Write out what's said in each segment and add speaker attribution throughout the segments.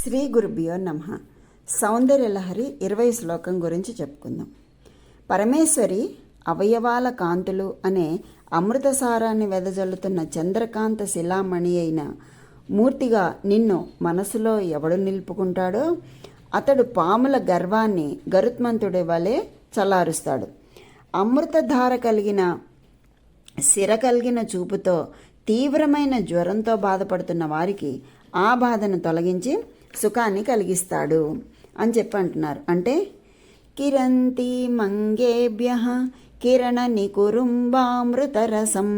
Speaker 1: శ్రీ గురుభ్యో నమః. సౌందర్యలహరి 20 శ్లోకం గురించి చెప్పుకుందాం. పరమేశ్వరి అవయవాల కాంతులు అనే అమృతసారాన్ని వెదజల్లుతున్న చంద్రకాంత శిలామణి అయిన మూర్తిగా నిన్ను మనసులో ఎవడు నిలుపుకుంటాడో అతడు పాముల గర్వాన్ని గరుత్మంతుడి వలె చల్లారుస్తాడు. అమృతధార కలిగిన సిర కలిగిన చూపుతో తీవ్రమైన జ్వరంతో బాధపడుతున్న వారికి ఆ బాధను తొలగించి సుఖాన్ని కలిగిస్తాడు అని చెప్పి అంటున్నారు. అంటే కిరంతి మంగేభ్య కిరణ నికురుంబామృతరసం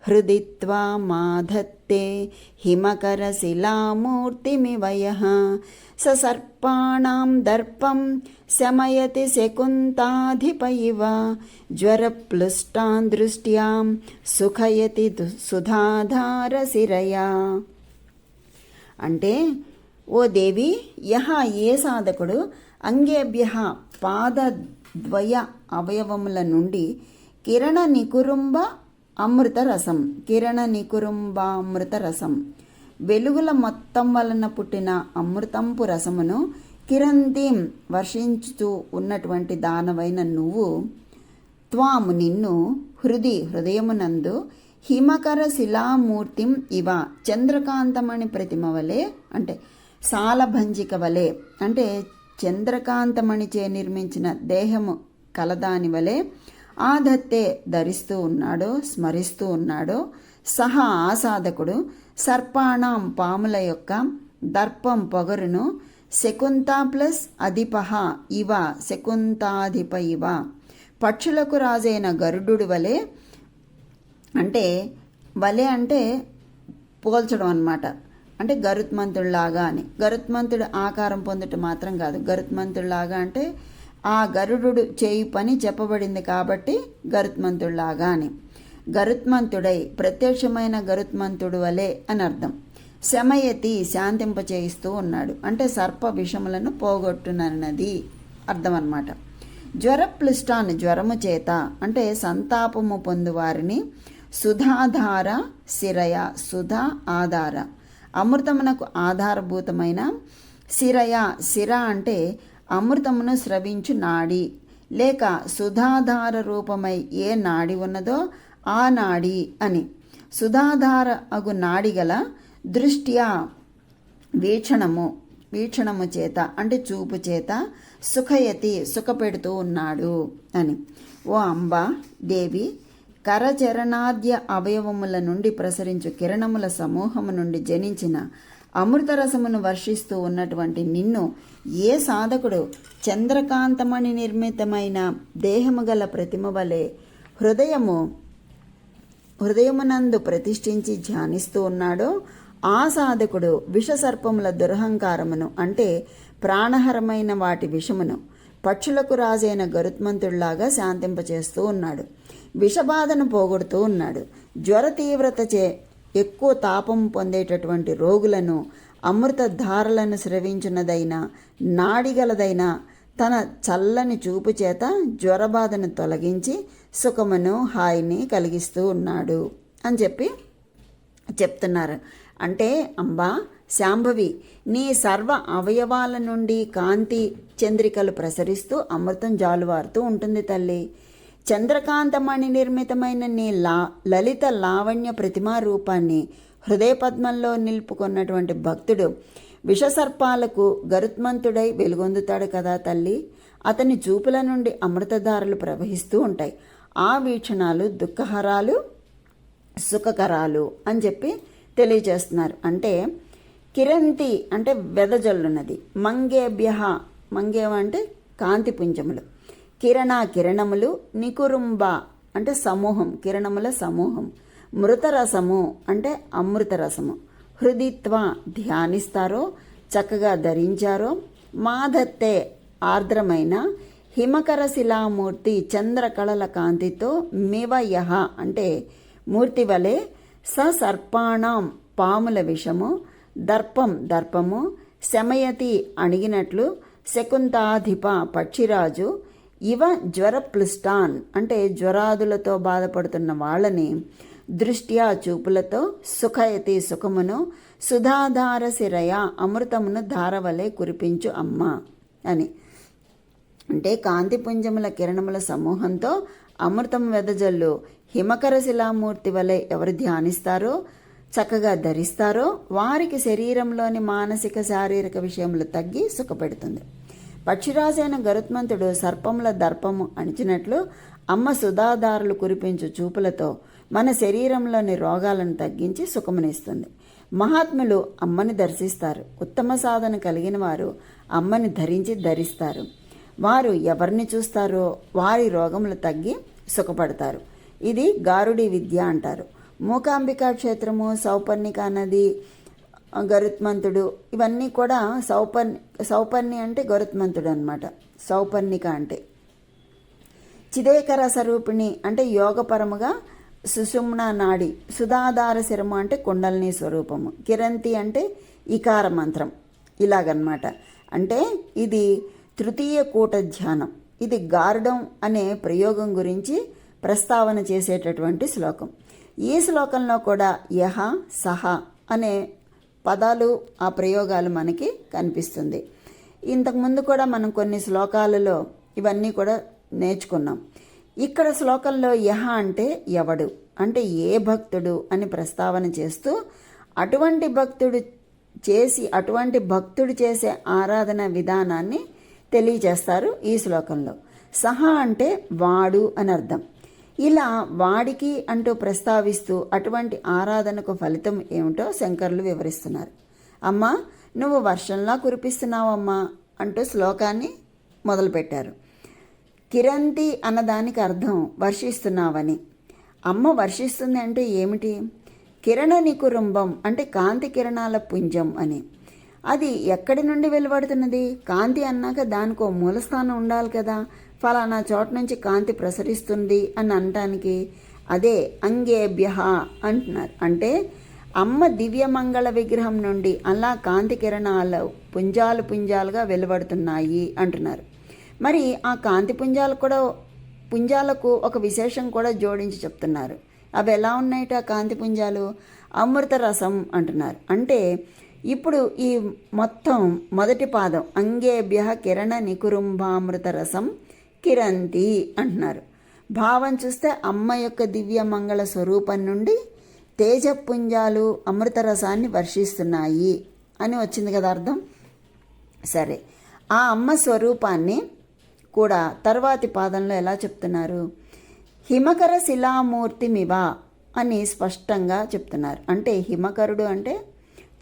Speaker 1: హృదిత్వా మాధత్తే హిమకర శిలామూర్తిమివయ సర్పాణాం దర్పం శమయతి శకుంతాధిప ఇవ జ్వరప్లుష్టాన్ దృష్ట్యాం సుఖయతి సుధాధార శిరయా. అంటే ఓ దేవి, యహ ఏ సాధకుడు అంగేభ్య పాదద్వయ అవయవముల నుండి కిరణ నికురుంబ అమృత రసం వెలుగుల మొత్తం వలన పుట్టిన అమృతంపు రసమును కిరంతిం వర్షించుతూ ఉన్నటువంటి దానవైన నువ్వు త్వాము నిన్ను హృదయమునందు హిమకర శిలామూర్తిం ఇవ చంద్రకాంతమణి ప్రతిమ వలె, అంటే సాలభంజిక వలె, అంటే చంద్రకాంతమణిచే నిర్మించిన దేహము కలదాని వలె ఆధత్తే ధరిస్తూ ఉన్నాడో స్మరిస్తూ ఉన్నాడో సహా ఆసాధకుడు సర్పాణం పాముల యొక్క దర్పం పొగరును శకుంతా ప్లస్ అధిపహ ఇవ శకుంతాధిప ఇవ పక్షులకు రాజైన గరుడు వలె, అంటే పోల్చడం అన్నమాట. అంటే గరుత్మంతుడిలాగా అని, గరుత్మంతుడు ఆకారం పొందటం మాత్రం కాదు, గరుత్మంతుడిలాగా అంటే ఆ గరుడు చేయి పని చెప్పబడింది కాబట్టి గరుత్మంతుడిలాగా అని. గరుత్మంతుడై ప్రత్యక్షమైన గరుత్మంతుడు వలె అని అర్థం. శమయతి శాంతింపచేయిస్తూ ఉన్నాడు, అంటే సర్ప విషములను పోగొట్టునన్నది అర్థం అన్నమాట. జ్వరప్లుష్టాన్ని జ్వరము చేత, అంటే సంతాపము పొందువారిని సుధాధార శిరయ సుధా ఆధార అమృతమునకు ఆధారభూతమైన శిరయ శిర అంటే అమృతమును స్రవించు నాడి, లేక సుధాధార రూపమై ఏ నాడి ఉన్నదో ఆ నాడి అని. సుధాధార అగు నాడి గల దృష్ట్యా వీక్షణము చేత, అంటే చూపు చేత సుఖయతి సుఖపెడుతూ ఉన్నాడు అని. ఓ అంబా దేవి, కరచరణాద్య అవయవముల నుండి ప్రసరించు కిరణముల సమూహము నుండి జనించిన అమృతరసమును వర్షిస్తూ ఉన్నటువంటి నిన్ను ఏ సాధకుడు చంద్రకాంతమణి నిర్మితమైన దేహము గల ప్రతిమ వలె హృదయమునందు ప్రతిష్ఠించి ధ్యానిస్తూ ఉన్నాడో ఆ సాధకుడు విషసర్పముల దురహంకారమును, అంటే ప్రాణహరమైన వాటి విషమును పక్షులకు రాజైన గరుత్మంతుడిలాగా శాంతింపచేస్తూ ఉన్నాడు. విషబాధను పోగొడుతూ ఉన్నాడు. జ్వర తీవ్రతచే ఎక్కువ తాపం పొందేటటువంటి రోగులను అమృత ధారలను స్రవించినదైన నాడిగలదైన తన చల్లని చూపు చేత జ్వరబాధను తొలగించి సుఖమును హాయిని కలిగిస్తూ ఉన్నాడు అని చెప్తున్నారు. అంటే అంబా శాంభవి, నీ సర్వ అవయవాల నుండి కాంతి చంద్రికలు ప్రసరిస్తూ అమృతం జాలువారుతూ ఉంటుంది తల్లి. చంద్రకాంతమణి నిర్మితమైన నీ లలిత లావణ్య ప్రతిమా రూపాన్ని హృదయ పద్మంలో నిలుపుకున్నటువంటి భక్తుడు విషసర్పాలకు గరుత్మంతుడై వెలుగొందుతాడు కదా తల్లి. అతని చూపుల నుండి అమృతధారలు ప్రవహిస్తూ ఉంటాయి. ఆ వీక్షణాలు దుఃఖహరాలు సుఖకరాలు అని చెప్పి తెలియజేస్తున్నారు. అంటే కిరంతి అంటే వెదజల్లున్నది, మంగేవ అంటే కాంతి పుంజములు, కిరణములు, నికురుంబ అంటే సమూహం, కిరణముల సమూహం, మృతరసము అంటే అమృతరసము, హృదిత్వ ధ్యానిస్తారో చక్కగా ధరించారో, మాధత్తే ఆర్ద్రమైన హిమకర శిలామూర్తి చంద్రకళల కాంతితో మివయహ అంటే మూర్తి వలె సర్పాణం పాముల విషము, దర్పము శమయతి అణిగినట్లు శకుంతాధిప పక్షిరాజు ఇవ జ్వరప్లుష్టాన్ అంటే జ్వరాదులతో బాధపడుతున్న వాళ్ళని దృష్ట్యా చూపులతో సుఖయతి సుఖమును సుధాధార శిరయ అమృతమును ధారవలే కురిపించు అమ్మ అని. అంటే కాంతిపుంజముల కిరణముల సమూహంతో అమృతం వెదజల్లు హిమకర శిలామూర్తి వలె ఎవరు ధ్యానిస్తారో, చక్కగా ధరిస్తారో వారికి శరీరంలోని మానసిక శారీరక విషయములు తగ్గి సుఖపెడుతుంది. పక్షిరాజైన గరుత్మంతుడు సర్పముల దర్పము అణిచినట్లు అమ్మ సుధాధారలు కురిపించు చూపులతో మన శరీరంలోని రోగాలను తగ్గించి సుఖమునిస్తుంది. మహాత్ములు అమ్మని దర్శిస్తారు. ఉత్తమ సాధన కలిగిన వారు అమ్మని ధరిస్తారు. వారు ఎవరిని చూస్తారో వారి రోగములు తగ్గి సుఖపడతారు. ఇది గారుడి విద్య అంటారు. మూకాంబికా క్షేత్రము, సౌపర్ణిక నది, గరుత్మంతుడు ఇవన్నీ కూడా సౌపర్ణి అంటే గరుత్మంతుడు అనమాట. సౌపర్ణిక అంటే చిదేకర స్వరూపిణి అంటే యోగపరముగా సుషుమ్న నాడి, సుధాధార శిరము అంటే కుండలిని స్వరూపము, కిరంతి అంటే ఇకార మంత్రం. ఇలాగనమాట. అంటే ఇది తృతీయ కూట ధ్యానం. ఇది గారుడం అనే ప్రయోగం గురించి ప్రస్తావన చేసేటటువంటి శ్లోకం. ఈ శ్లోకంలో కూడా యహ సహ అనే పదాలు, ఆ ప్రయోగాలు మనకి కనిపిస్తుంది. ఇంతకుముందు కూడా మనం కొన్ని శ్లోకాలలో ఇవన్నీ కూడా నేర్చుకున్నాం. ఇక్కడ శ్లోకంలో యహ అంటే ఎవడు, అంటే ఏ భక్తుడు అని ప్రస్తావన చేస్తూ అటువంటి భక్తుడు చేసే ఆరాధన విధానాన్ని తెలియజేస్తారు ఈ శ్లోకంలో. సహ అంటే వాడు అని అర్థం. ఇలా వాడికి అంటూ ప్రస్తావిస్తూ అటువంటి ఆరాధనకు ఫలితం ఏమిటో శంకరులు వివరిస్తున్నారు. అమ్మా నువ్వు వర్షంలా కురిపిస్తున్నావమ్మా అంటూ శ్లోకాన్ని మొదలుపెట్టారు. కిరంతి అన్నదానికి అర్థం వర్షిస్తున్నావని. అమ్మ వర్షిస్తుంది అంటే ఏమిటి? కిరణ నికురుంబం అంటే కాంతి కిరణాల పుంజం అని. అది ఎక్కడి నుండి వెలువడుతున్నది? కాంతి అన్నాక దానికో మూలస్థానం ఉండాలి కదా. ఫలానా చోట నుంచి కాంతి ప్రసరిస్తుంది అని అనటానికి అదే అంగేభ్య అంటున్నారు. అంటే అమ్మ దివ్యమంగళ విగ్రహం నుండి అలా కాంతి కిరణాలు పుంజాలుగా వెలువడుతున్నాయి అంటున్నారు. మరి ఆ కాంతి పుంజాలకు ఒక విశేషం కూడా జోడించి చెప్తున్నారు. అవి ఎలా ఉన్నాయిట ఆ కాంతి పుంజాలు? అమృత రసం అంటున్నారు. అంటే ఇప్పుడు ఈ మొత్తం మొదటి పాదం అంగేభ్య కిరణ నికురుంభామృత రసం కిరంతి అంటున్నారు. భావం చూస్తే అమ్మ యొక్క దివ్య మంగళ స్వరూపం నుండి తేజపుంజాలు అమృత రసాన్ని వర్షిస్తున్నాయి అని వచ్చింది కదా అర్థం. సరే, ఆ అమ్మ స్వరూపాన్ని కూడా తర్వాతి పాదంలో ఎలా చెప్తున్నారు? హిమకర శిలామూర్తిమివ అని స్పష్టంగా చెప్తున్నారు. అంటే హిమకరుడు అంటే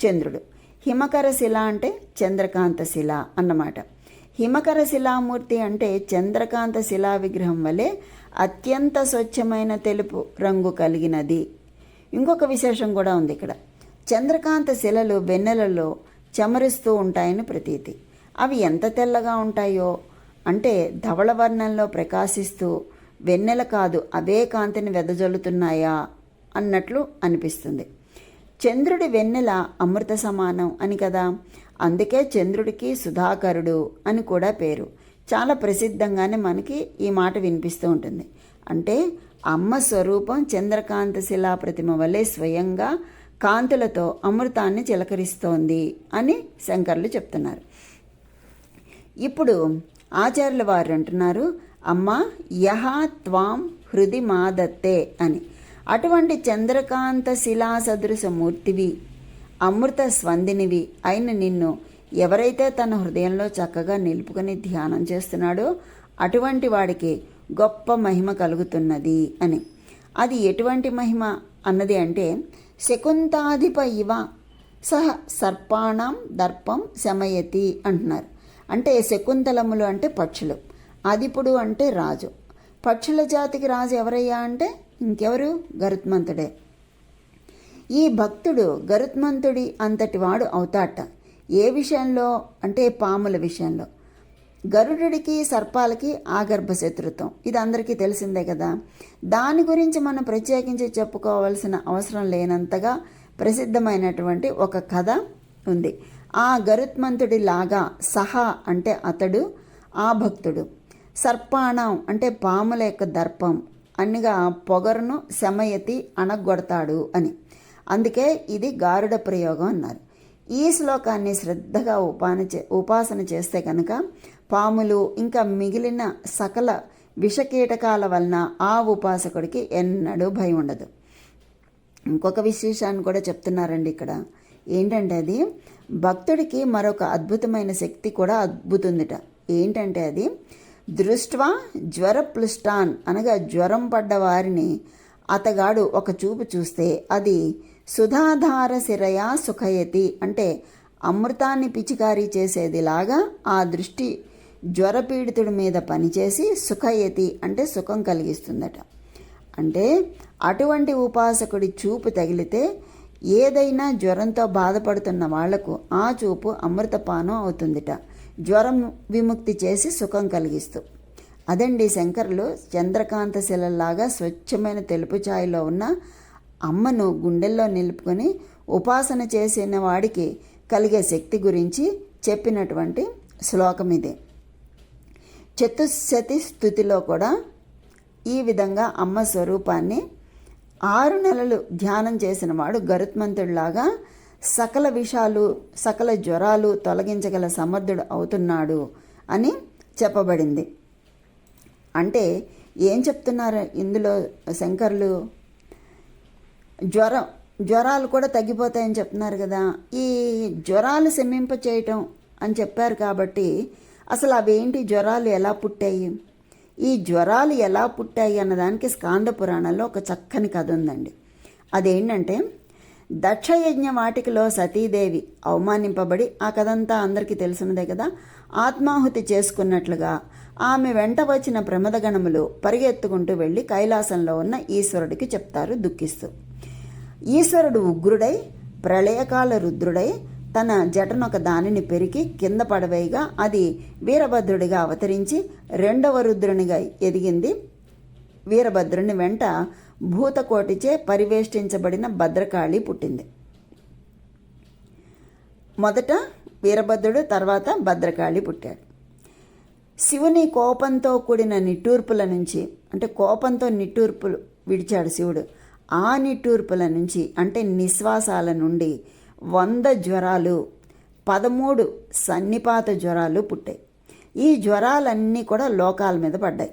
Speaker 1: చంద్రుడు, హిమకర శిల అంటే చంద్రకాంత శిల అన్నమాట. హిమకర శిలామూర్తి అంటే చంద్రకాంత శిలా విగ్రహం వలె అత్యంత స్వచ్ఛమైన తెలుపు రంగు కలిగినది. ఇంకొక విశేషం కూడా ఉంది ఇక్కడ. చంద్రకాంత శిలలు వెన్నెలలో చెమరుస్తూ ఉంటాయని ప్రతీతి. అవి ఎంత తెల్లగా ఉంటాయో అంటే ధవళ వర్ణంలో ప్రకాశిస్తూ వెన్నెల కాదు అవే కాంతిని వెదజల్లుతున్నాయా అన్నట్లు అనిపిస్తుంది. చంద్రుడి వెన్నెల అమృత సమానం అని కదా. అందుకే చంద్రుడికి సుధాకరుడు అని కూడా పేరు. చాలా ప్రసిద్ధంగానే మనకి ఈ మాట వినిపిస్తూ ఉంటుంది. అంటే అమ్మ స్వరూపం చంద్రకాంత శిలా ప్రతిమ వలె స్వయంగా కాంతులతో అమృతాన్ని చిలకరిస్తోంది అని శంకర్లు చెప్తున్నారు. ఇప్పుడు ఆచార్యుల వారు అంటున్నారు, అమ్మ యహ త్వాం హృది మాదత్తే అని. అటువంటి చంద్రకాంత శిలా సదృశ మూర్తివి, అమృత స్వందినివి అయిన నిన్ను ఎవరైతే తన హృదయంలో చక్కగా నిలుపుకొని ధ్యానం చేస్తున్నాడో అటువంటి వాడికి గొప్ప మహిమ కలుగుతున్నది అని. అది ఎటువంటి మహిమ అన్నది అంటే శకుంతాధిప ఇవ సహ సర్పాణం దర్పం శమయతి అంటున్నారు. అంటే శకుంతలములు అంటే పక్షులు, అధిపుడు అంటే రాజు. పక్షుల జాతికి రాజు ఎవరయ్యా అంటే ఇంకెవరు? గరుత్మంతుడే. ఈ భక్తుడు గరుత్మంతుడి అంతటి వాడు అవుతాట. ఏ విషయంలో అంటే పాముల విషయంలో. గరుడుడికి సర్పాలకి ఆగర్భ శత్రుత్వం, ఇది అందరికీ తెలిసిందే కదా. దాని గురించి మనం ప్రత్యేకించి చెప్పుకోవాల్సిన అవసరం లేనంతగా ప్రసిద్ధమైనటువంటి ఒక కథ ఉంది. ఆ గరుత్మంతుడి లాగా సహ అంటే అతడు, ఆ భక్తుడు సర్పాణం అంటే పాముల యొక్క దర్పం అనిగా పొగరును శమయతి అణగొడతాడు అని. అందుకే ఇది గారుడ ప్రయోగం అన్నారు. ఈ శ్లోకాన్ని శ్రద్ధగా ఉపాసన చేస్తే కనుక పాములు ఇంకా మిగిలిన సకల విషకీటకాల వలన ఆ ఉపాసకుడికి ఎన్నడూ భయం ఉండదు. ఇంకొక విశేషాన్ని కూడా చెప్తున్నారండి ఇక్కడ. ఏంటంటే అది భక్తుడికి మరొక అద్భుతమైన శక్తి కూడా అద్భుతుందిట. ఏంటంటే అది దృష్ట్వా జ్వరప్లుష్టాన్ అనగా జ్వరం పడ్డ వారిని అతగాడు ఒక చూపు చూస్తే అది సుధాధార శిరయా సుఖయతి అంటే అమృతాన్ని పిచికారీ చేసేదిలాగా ఆ దృష్టి జ్వరపీడితుడి మీద పనిచేసి సుఖయతి అంటే సుఖం కలిగిస్తుందట. అంటే అటువంటి ఉపాసకుడి చూపు తగిలితే ఏదైనా జ్వరంతో బాధపడుతున్న వాళ్లకు ఆ చూపు అమృతపానం అవుతుందిట, జ్వరం విముక్తి చేసి సుఖం కలిగిస్తూ. అదండి శంకరులు చంద్రకాంత శిలలాగా స్వచ్ఛమైన తెలుపు ఛాయలో ఉన్న అమ్మను గుండెల్లో నిలుపుకొని ఉపాసన చేసిన వాడికి కలిగే శక్తి గురించి చెప్పినటువంటి శ్లోకం ఇదే. చతుశ్శతి స్తుతిలో కూడా ఈ విధంగా అమ్మ స్వరూపాన్ని 6 నెలలు ధ్యానం చేసిన వాడు గరుత్మంతుడిలాగా సకల విషాలు సకల జ్వరాలు తొలగించగల సమర్థుడు అవుతున్నాడు అని చెప్పబడింది. అంటే ఏం చెప్తున్నారు ఇందులో శంకరులు? జ్వరాలు కూడా తగ్గిపోతాయని చెప్తున్నారు కదా. ఈ జ్వరాలు శమింప చేయటం అని చెప్పారు కాబట్టి అసలు అవేంటి, జ్వరాలు ఎలా పుట్టాయి? ఈ జ్వరాలు ఎలా పుట్టాయి అన్నదానికి స్కాంద పురాణంలో ఒక చక్కని కథ ఉందండి. అదేంటంటే దక్షయజ్ఞ వాటికలో సతీదేవి అవమానింపబడి, ఆ కథంతా అందరికీ తెలిసినదే కదా, ఆత్మాహుతి చేసుకున్నట్లుగా ఆమె వెంట వచ్చిన ప్రమదగణములు పరిగెత్తుకుంటూ వెళ్ళి కైలాసంలో ఉన్న ఈశ్వరుడికి చెప్తారు దుఃఖిస్తూ. ఈశ్వరుడు ఉగ్రుడై ప్రళయకాల రుద్రుడై తన జటనొక దానిని పెరికి కింద పడవేయగా అది వీరభద్రుడిగా అవతరించి 2వ రుద్రునిగా ఎదిగింది. వీరభద్రుని వెంట భూతకోటిచే పరివేష్టించబడిన భద్రకాళి పుట్టింది. మొదట వీరభద్రుడు, తర్వాత భద్రకాళి పుట్టాడు. శివుని కోపంతో కూడిన నిట్టూర్పుల నుంచి, అంటే కోపంతో నిట్టూర్పులు విడిచాడు శివుడు. ఆ నిట్టూర్పుల నుంచి అంటే నిశ్వాసాల నుండి 100 జ్వరాలు, 13 సన్నిపాత జ్వరాలు పుట్టాయి. ఈ జ్వరాలన్నీ కూడా లోకాల మీద పడ్డాయి.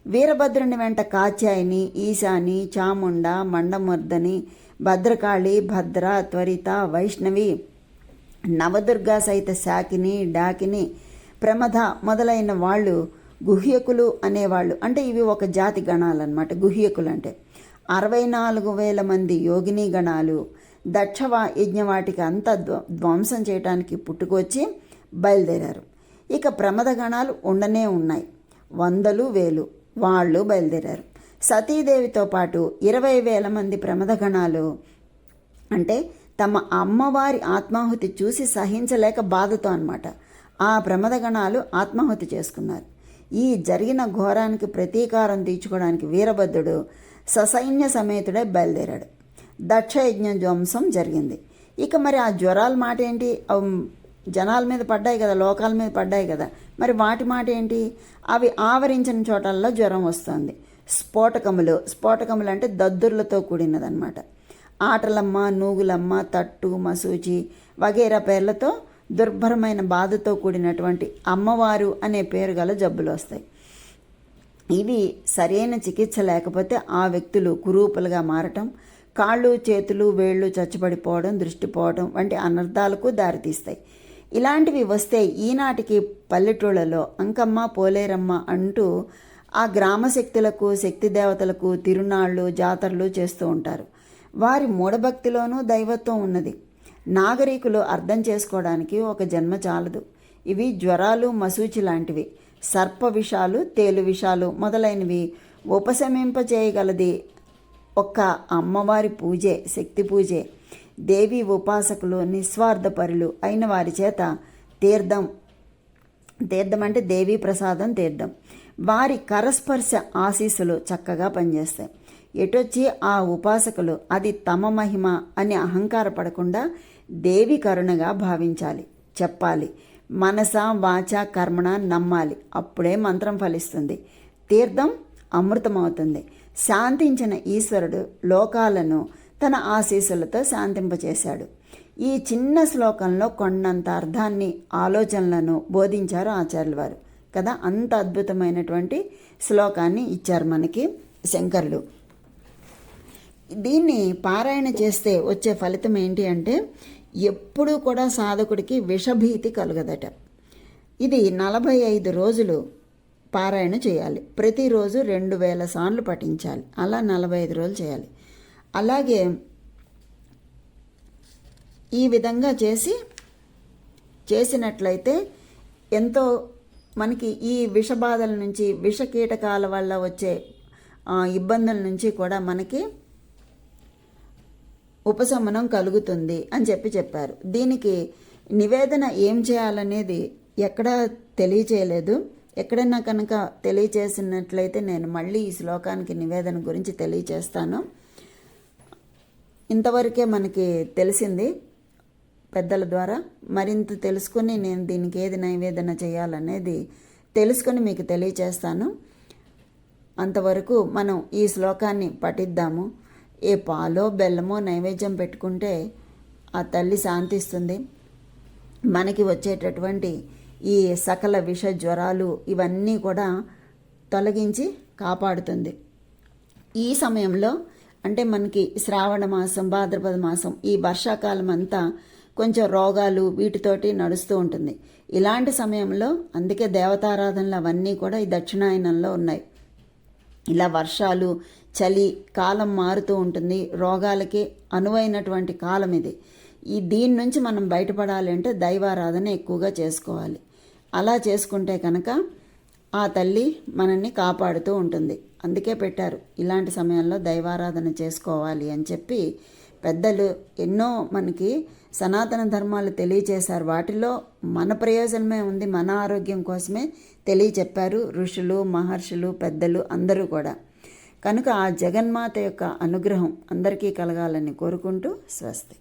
Speaker 1: వీరభద్రుని వెంట కాత్యాయని, ఈశాని, చాముండ, మండమర్దని, భద్రకాళి, భద్ర, త్వరిత, వైష్ణవి, నవదుర్గా సహిత శాకిని, డాకిని, ప్రమథ మొదలైన వాళ్ళు గుహ్యకులు అనేవాళ్ళు. అంటే ఇవి ఒక జాతి గణాలన్నమాట. గుహ్యకులు అంటే 64,000 మంది యోగిని గణాలు దక్ష యజ్ఞవాటికి అంతా ధ్వంసం చేయడానికి పుట్టుకొచ్చి బయలుదేరారు. ఇక ప్రమద గణాలు ఉండనే ఉన్నాయి, 100,000 వాళ్ళు బయలుదేరారు. సతీదేవితో పాటు 20,000 మంది ప్రమద గణాలు అంటే తమ అమ్మవారి ఆత్మాహుతి చూసి సహించలేక బాధతో అన్నమాట ఆ ప్రమద గణాలు ఆత్మాహుతి చేసుకున్నారు. ఈ జరిగిన ఘోరానికి ప్రతీకారం తీర్చుకోవడానికి వీరభద్రుడు ససైన్య సమేతుడై బయలుదేరాడు. దక్షయజ్ఞ ధ్వంసం జరిగింది. ఇక మరి ఆ జ్వరాల మాట ఏంటి? జనాల మీద పడ్డాయి కదా, లోకాల మీద పడ్డాయి కదా, మరి వాటి మాట ఏంటి? అవి ఆవరించిన చోటల్లో జ్వరం వస్తుంది. స్ఫోటకములు అంటే దద్దుర్లతో కూడినదన్నమాట. ఆటలమ్మ, నూగులమ్మ, తట్టు, మసూచి వగైరా పేర్లతో దుర్భరమైన బాధతో కూడినటువంటి అమ్మవారు అనే పేరు గల జబ్బులు వస్తాయి. ఇవి సరైన చికిత్స లేకపోతే ఆ వ్యక్తులు కురూపులుగా మారటం, కాళ్ళు, చేతులు, వేళ్ళు చచ్చుపడిపోవడం, దృష్టిపోవడం వంటి అనర్థాలకు దారితీస్తాయి. ఇలాంటివి వస్తే ఈనాటికి పల్లెటూళ్ళలో అంకమ్మ, పోలేరమ్మ అంటూ ఆ గ్రామ శక్తులకు, శక్తి దేవతలకు తిరునాళ్ళు, జాతరలు చేస్తూ ఉంటారు. వారి మూఢభక్తిలోనూ దైవత్వం ఉన్నది. నాగరికులు అర్థం చేసుకోవడానికి ఒక జన్మ చాలదు. ఇవి జ్వరాలు, మసూచి లాంటివి. సర్ప విషాలు, తేలు విషాలు మొదలైనవి ఉపశమింపచేయగలది ఒక్క అమ్మవారి పూజే, శక్తి పూజే. దేవి ఉపాసకులు, నిస్వార్థపరులు అయిన వారి చేత తీర్థం అంటే దేవీ ప్రసాదం తీర్థం, వారి కరస్పర్శ ఆశీస్సులు చక్కగా పనిచేస్తాయి. ఎటొచ్చి ఆ ఉపాసకులు అది తమ మహిమ అని అహంకారపడకుండా దేవి కరుణగా భావించాలి, చెప్పాలి. మనస, వాచ, కర్మణ నమ్మాలి. అప్పుడే మంత్రం ఫలిస్తుంది, తీర్థం అమృతమవుతుంది. శాంతించిన ఈశ్వరుడు లోకాలను తన ఆశీస్సులతో శాంతింపచేశాడు. ఈ చిన్న శ్లోకంలో కొండంత అర్థాన్ని, ఆలోచనలను బోధించారు ఆచార్యుల వారు కదా. అంత అద్భుతమైనటువంటి శ్లోకాన్ని ఇచ్చారు మనకి శంకరులు. దీన్ని పారాయణ చేస్తే వచ్చే ఫలితం ఏంటి అంటే, ఎప్పుడూ కూడా సాధకుడికి విషభీతి కలగదట. ఇది 45 రోజులు పారాయణ చేయాలి. ప్రతిరోజు 2000 సార్లు పఠించాలి. అలా 45 రోజులు చేయాలి. అలాగే ఈ విధంగా చేసినట్లయితే ఎంతో మనకి ఈ విషబాధల నుంచి, విష కీటకాల వల్ల వచ్చే ఇబ్బందుల నుంచి కూడా మనకి ఉపశమనం కలుగుతుంది అని చెప్పారు. దీనికి నివేదన ఏం చేయాలనేది ఎక్కడా తెలియచేయలేదు. ఎక్కడైనా కనుక తెలియచేసినట్లయితే నేను మళ్ళీ ఈ శ్లోకానికి నివేదన గురించి తెలియచేస్తాను. ఇంతవరకే మనకి తెలిసింది పెద్దల ద్వారా. మరింత తెలుసుకొని నేను దీనికి ఏది నైవేదన చేయాలనేది తెలుసుకొని మీకు తెలియచేస్తాను. అంతవరకు మనం ఈ శ్లోకాన్ని పఠిద్దాము. ఏ పాలో బెల్లమో నైవేద్యం పెట్టుకుంటే ఆ తల్లి శాంతిస్తుంది. మనకి వచ్చేటటువంటి ఈ సకల విష జ్వరాలు ఇవన్నీ కూడా తొలగించి కాపాడుతుంది. ఈ సమయంలో అంటే మనకి శ్రావణ మాసం, భాద్రపద మాసం, ఈ వర్షాకాలం అంతా కొంచెం రోగాలు వీటితోటి నడుస్తూ ఉంటుంది. ఇలాంటి సమయంలో అందుకే దేవతారాధనలు అవన్నీ కూడా ఈ దక్షిణాయనంలో ఉన్నాయి. ఇలా వర్షాలు, చలి, కాలం మారుతూ ఉంటుంది. రోగాలకి అనువైనటువంటి కాలం ఇది. దీని నుంచి మనం బయటపడాలి అంటే దైవారాధన ఎక్కువగా చేసుకోవాలి. అలా చేసుకుంటే కనుక ఆ తల్లి మనల్ని కాపాడుతూ ఉంటుంది. అందుకే పెట్టారు ఇలాంటి సమయంలో దైవారాధన చేసుకోవాలి అని చెప్పి పెద్దలు ఎన్నో మనకి సనాతన ధర్మాలు తెలియచేశారు. వాటిలో మన ప్రయోజనమే ఉంది, మన ఆరోగ్యం కోసమే తెలియచెప్పారు ఋషులు, మహర్షులు, పెద్దలు అందరూ కూడా. కనుక ఆ జగన్మాత యొక్క అనుగ్రహం అందరికీ కలగాలని కోరుకుంటూ స్వస్తి.